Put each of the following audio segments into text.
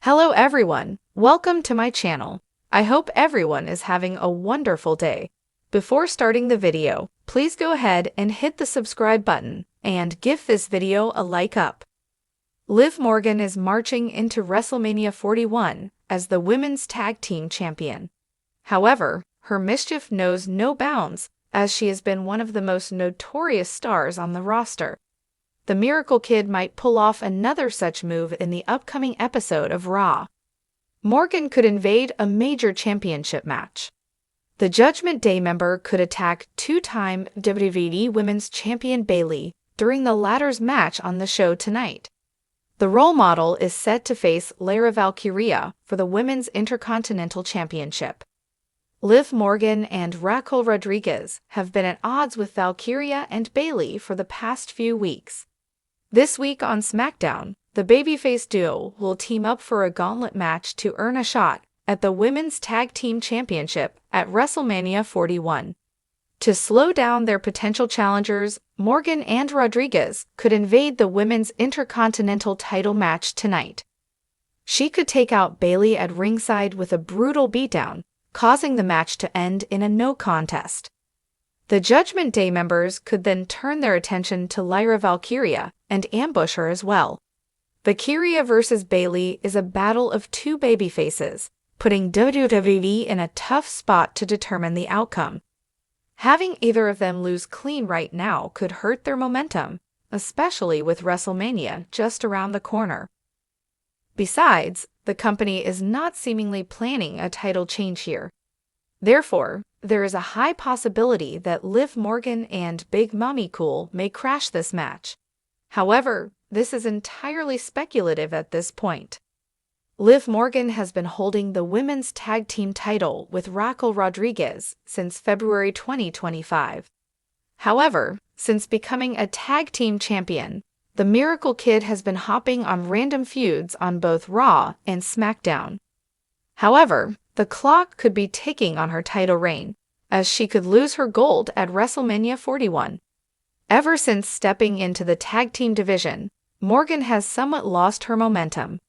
Hello everyone, welcome to my channel. I hope everyone is having a wonderful day. Before starting the video, please go ahead and hit the subscribe button and give this video a like up. Liv Morgan is marching into WrestleMania 41 as the Women's Tag Team Champion. However, her mischief knows no bounds as she has been one of the most notorious stars on the roster. The Miracle Kid might pull off another such move in the upcoming episode of Raw. Morgan could invade a major championship match. The Judgment Day member could attack two-time WWE Women's Champion Bayley during the latter's match on the show tonight. The role model is set to face Lyra Valkyria for the Women's Intercontinental Championship. Liv Morgan and Raquel Rodriguez have been at odds with Valkyria and Bayley for the past few weeks. This week on SmackDown, the babyface duo will team up for a gauntlet match to earn a shot at the Women's Tag Team Championship at WrestleMania 41. To slow down their potential challengers, Morgan and Rodriguez could invade the Women's Intercontinental title match tonight. She could take out Bayley at ringside with a brutal beatdown, causing the match to end in a no contest. The Judgment Day members could then turn their attention to Lyra Valkyria and ambush her as well. Valkyria versus Bayley is a battle of two babyfaces, putting WWE in a tough spot to determine the outcome. Having either of them lose clean right now could hurt their momentum, especially with WrestleMania just around the corner. Besides, the company is not seemingly planning a title change here. Therefore, there is a high possibility that Liv Morgan and Big Mommy Cool may crash this match. However, this is entirely speculative at this point. Liv Morgan has been holding the Women's Tag Team title with Raquel Rodriguez since February 2025. However, since becoming a tag team champion, the Miracle Kid has been hopping on random feuds on both Raw and SmackDown. However, the clock could be ticking on her title reign, as she could lose her gold at WrestleMania 41. Ever since stepping into the tag team division, Morgan has somewhat lost her momentum.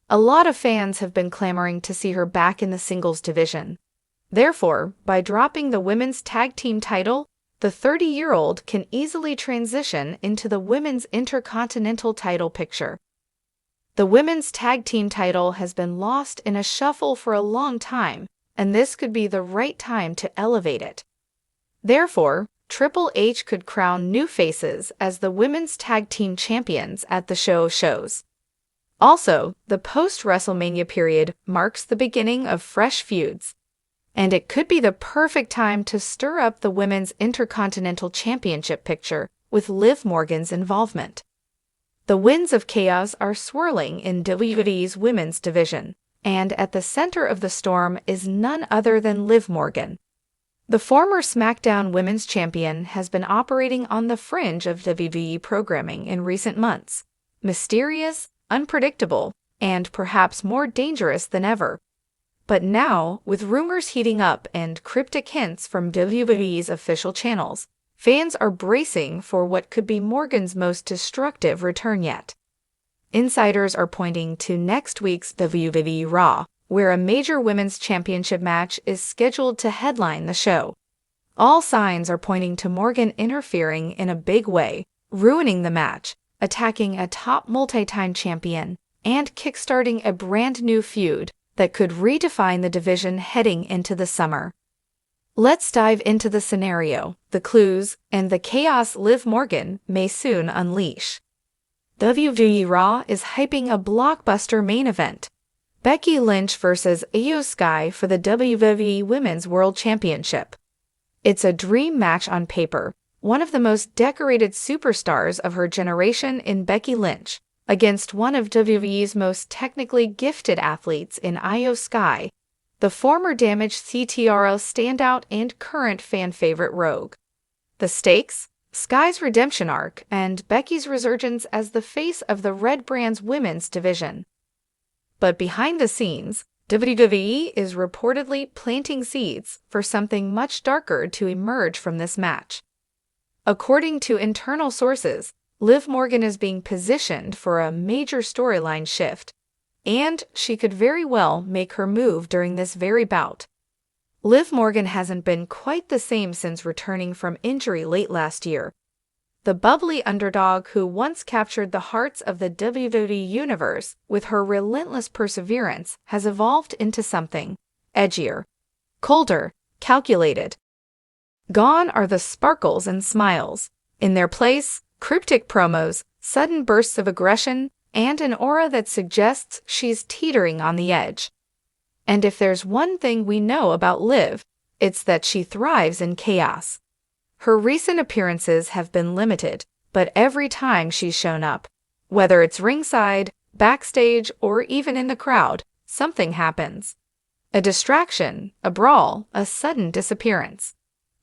A lot of fans have been clamoring to see her back in the singles division. Therefore, by dropping the women's tag team title, the 30-year-old can easily transition into the women's intercontinental title picture. The women's tag team title has been lost in a shuffle for a long time, and this could be the right time to elevate it. Therefore, Triple H could crown new faces as the women's tag team champions at the shows. Also, the post-WrestleMania period marks the beginning of fresh feuds, and it could be the perfect time to stir up the Women's Intercontinental Championship picture with Liv Morgan's involvement. The winds of chaos are swirling in WWE's women's division, and at the center of the storm is none other than Liv Morgan. The former SmackDown Women's Champion has been operating on the fringe of WWE programming in recent months, mysterious, unpredictable, and perhaps more dangerous than ever. But now, with rumors heating up and cryptic hints from WWE's official channels, fans are bracing for what could be Morgan's most destructive return yet. Insiders are pointing to next week's WWE Raw, where a major women's championship match is scheduled to headline the show. All signs are pointing to Morgan interfering in a big way, ruining the match, attacking a top multi-time champion, and kickstarting a brand new feud that could redefine the division heading into the summer. Let's dive into the scenario, the clues, and the chaos Liv Morgan may soon unleash. WWE Raw is hyping a blockbuster main event. Becky Lynch versus Io Sky for the WWE Women's World Championship. It's a dream match on paper, one of the most decorated superstars of her generation in Becky Lynch, against one of WWE's most technically gifted athletes in Io Sky, the former damaged CTRL standout and current fan favorite Rogue. The stakes? Sky's redemption arc and Becky's resurgence as the face of the Red Brand's women's division. But behind the scenes, WWE is reportedly planting seeds for something much darker to emerge from this match. According to internal sources, Liv Morgan is being positioned for a major storyline shift. and she could very well make her move during this very bout. Liv Morgan hasn't been quite the same since returning from injury late last year. The bubbly underdog who once captured the hearts of the WWE Universe with her relentless perseverance has evolved into something edgier, colder, calculated. Gone are the sparkles and smiles. In their place, cryptic promos, sudden bursts of aggression, and an aura that suggests she's teetering on the edge. And if there's one thing we know about Liv, it's that she thrives in chaos. Her recent appearances have been limited, but every time she's shown up, whether it's ringside, backstage, or even in the crowd, something happens. A distraction, a brawl, a sudden disappearance.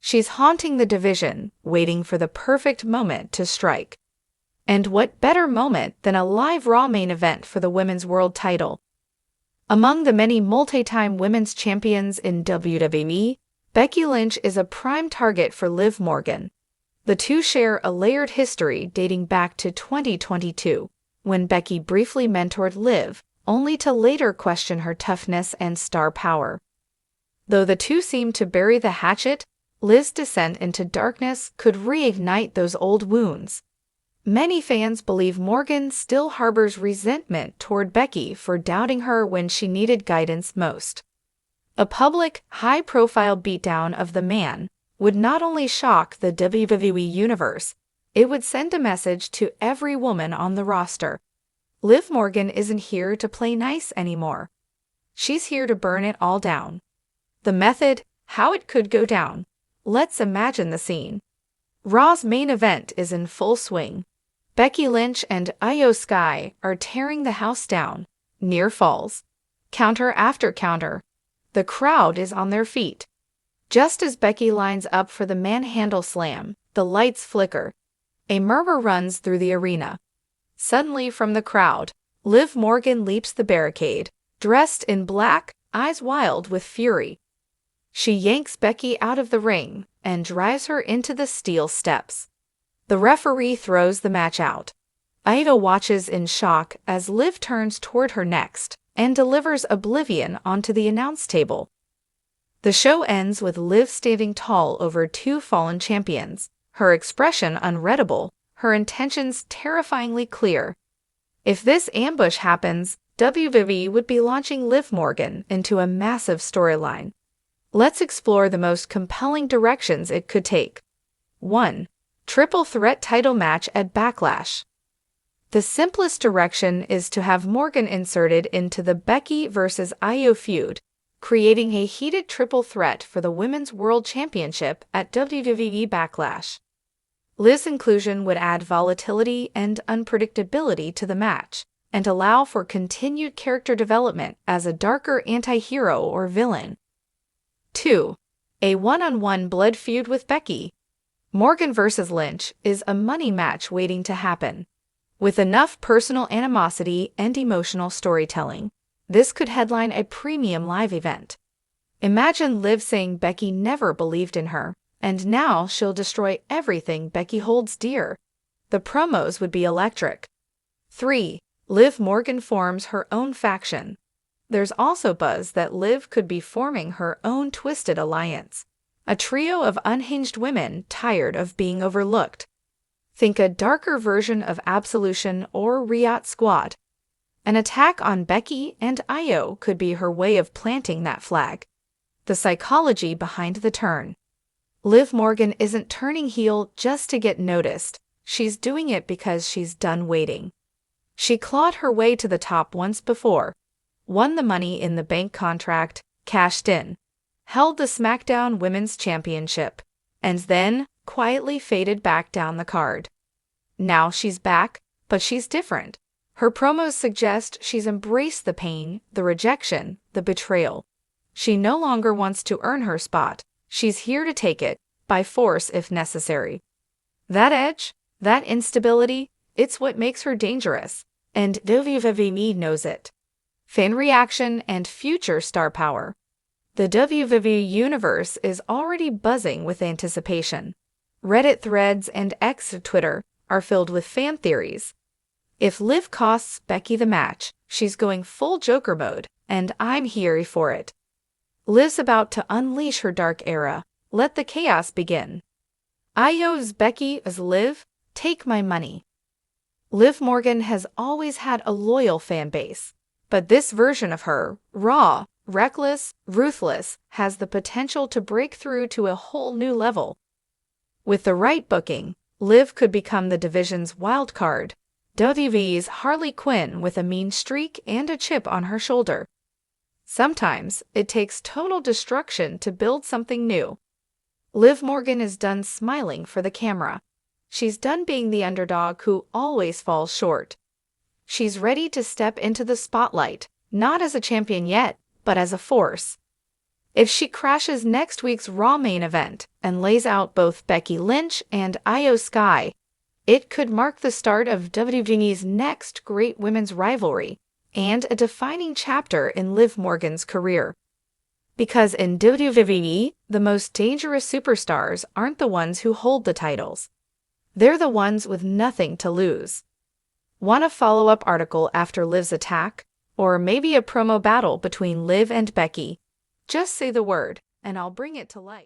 She's haunting the division, waiting for the perfect moment to strike. And what better moment than a live Raw main event for the Women's World title? Among the many multi-time women's champions in WWE, Becky Lynch is a prime target for Liv Morgan. The two share a layered history dating back to 2022, when Becky briefly mentored Liv, only to later question her toughness and star power. Though the two seem to bury the hatchet, Liv's descent into darkness could reignite those old wounds. Many fans believe Morgan still harbors resentment toward Becky for doubting her when she needed guidance most. A public, high-profile beatdown of the man would not only shock the WWE Universe, it would send a message to every woman on the roster. Liv Morgan isn't here to play nice anymore. She's here to burn it all down. The method, how it could go down. Let's imagine the scene. Raw's main event is in full swing. Becky Lynch and Io Sky are tearing the house down. Near falls. Counter after counter. The crowd is on their feet. Just as Becky lines up for the manhandle slam, the lights flicker. A murmur runs through the arena. Suddenly from the crowd, Liv Morgan leaps the barricade, dressed in black, eyes wild with fury. She yanks Becky out of the ring and drives her into the steel steps. The referee throws the match out. Ida watches in shock as Liv turns toward her next and delivers oblivion onto the announce table. The show ends with Liv standing tall over two fallen champions, her expression unreadable, her intentions terrifyingly clear. If this ambush happens, WWE would be launching Liv Morgan into a massive storyline. Let's explore the most compelling directions it could take. 1. Triple threat title match at Backlash. The simplest direction is to have Morgan inserted into the Becky vs. Io feud, creating a heated triple threat for the Women's World Championship at WWE Backlash. Liv's inclusion would add volatility and unpredictability to the match, and allow for continued character development as a darker anti-hero or villain. 2. A one-on-one blood feud with Becky. Morgan vs. Lynch is a money match waiting to happen. With enough personal animosity and emotional storytelling, this could headline a premium live event. Imagine Liv saying Becky never believed in her, and now she'll destroy everything Becky holds dear. The promos would be electric. 3. Liv Morgan forms her own faction. There's also buzz that Liv could be forming her own twisted alliance. A trio of unhinged women tired of being overlooked. Think a darker version of Absolution or Riot Squad. An attack on Becky and Io could be her way of planting that flag. The psychology behind the turn. Liv Morgan isn't turning heel just to get noticed. She's doing it because she's done waiting. She clawed her way to the top once before, won the Money in the Bank contract, cashed in, held the SmackDown Women's Championship, and then quietly faded back down the card. Now she's back, but she's different. Her promos suggest she's embraced the pain, the rejection, the betrayal. She no longer wants to earn her spot. She's here to take it, by force if necessary. That edge, that instability, it's what makes her dangerous, and WWE knows it. Fan reaction and future star power. The WWE Universe is already buzzing with anticipation. Reddit threads and X Twitter are filled with fan theories. If Liv costs Becky the match, She's going full Joker mode, and I'm here for it. Liv's about to unleash her dark era. Let the chaos begin. Io's Becky as Liv, take my money. Liv Morgan has always had a loyal fan base, but this version of her, raw, reckless, ruthless, has the potential to break through to a whole new level. With the right booking, Liv could become the division's wild card, WWE's Harley Quinn with a mean streak and a chip on her shoulder. Sometimes it takes total destruction to build something new. Liv Morgan is done smiling for the camera. She's done being the underdog who always falls short. She's ready to step into the spotlight, not as a champion yet, but as a force. If she crashes next week's Raw main event and lays out both Becky Lynch and Io Sky, it could mark the start of WWE's next great women's rivalry and a defining chapter in Liv Morgan's career. Because in WWE, the most dangerous superstars aren't the ones who hold the titles. They're the ones with nothing to lose. Want a follow-up article after Liv's attack? Or maybe a promo battle between Liv and Becky? Just say the word, and I'll bring it to life.